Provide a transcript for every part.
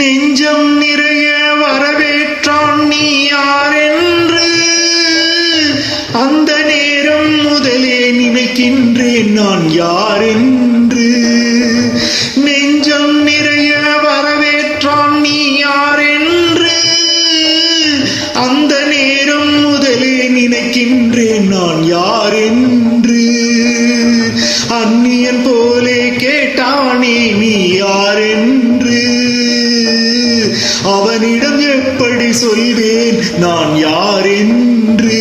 நெஞ்சம் நிறைய வரவேற்றான் நீ யாரென்று அந்த நேரம் முதலே நினைக்கின்றேன் நான் யாரென்று. நெஞ்சம் நிறைய வரவேற்றான் நீ யாரென்று அந்த நேரம் முதலே நினைக்கின்றேன் நான் யாரென்று. அந்நியன் போலே கேட்டானே நீ யாரென்று அவனிடம் எப்படி சொல்வேன் நான் யாரென்று.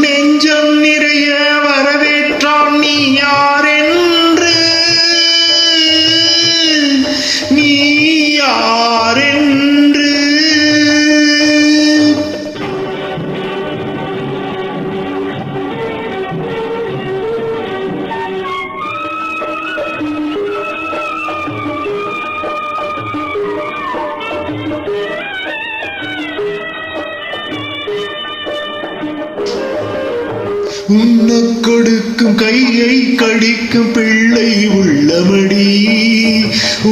நெஞ்சம் நிறைய வரவேற்றான் நீ யாரென்று நீ யாரென்று. உண்ணக் கொடுக்கும் கையை கடிக்கும் பிள்ளை உள்ளமடி.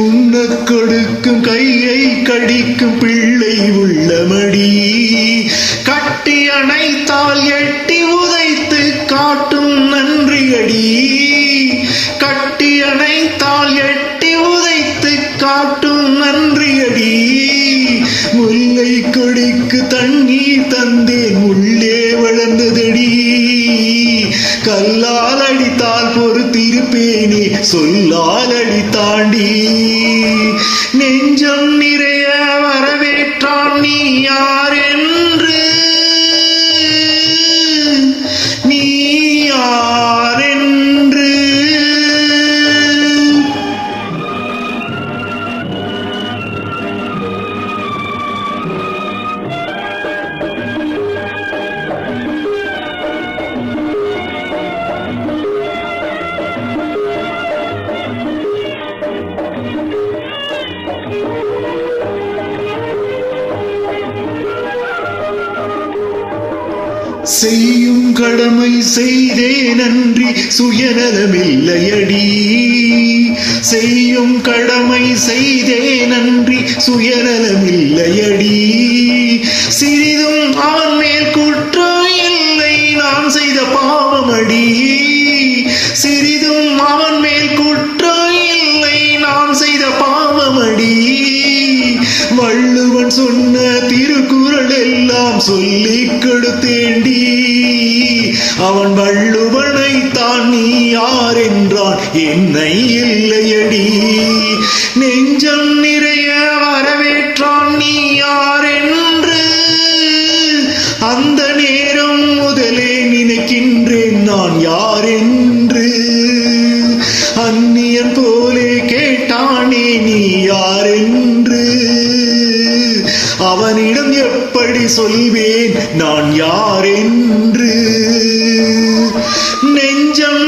உண்ணக் கொடுக்கும் கையை கடிக்கும் பிள்ளை உள்ளமடி. கட்டி அணைத்தால் எட்டி உதைத்து காட்டும் நன்றியடி. கட்டி அணைத்தால் எட்டி உதைத்து காட்டும் நன்றியடி. முல்லை கொடிக்கு தண்ணீர் தந்தேன் உள்ளே வளர்ந்ததடி. கல்லால் அடித்தால் பொறுத்திருப்பேனே சொல்லால் அடித்தாண்டி. நெஞ்சம் நிறைய வரவேற்றான் நீ யாரென்று நீ யாரென்று. செய்யும் கடமை செய்தே நன்றி சுயநலமில்லையடி. செய்யும் கடமை செய்தே நன்றி சுயநலமில்லையடி. சிறிதும் அவன் மேல் குற்றம் இல்லை நான் செய்த பாவமடி. சிறிதும் அவன் மேல் குற்றம் இல்லை நான் செய்த பாவமடி. வள்ளுவன் சொன்ன திருக்குறள் எல்லாம் சொல்லிக் கொடுத்தேண்டி. அவன் வள்ளுவனை தான் நீ யார் என்றான் என்னை இல்லையடி. நெஞ்சம் நிறைய வரவேற்றான் நீ யாரென்று அந்த நேரம் முதலே நினைக்கின்றேன் நான் யாரென்று. அந்நியன் போலே கேட்டானே நீ யாரென்று அவனிடம் எப்படி சொல்வேன் நான் யாரென்று. நெஞ்சம்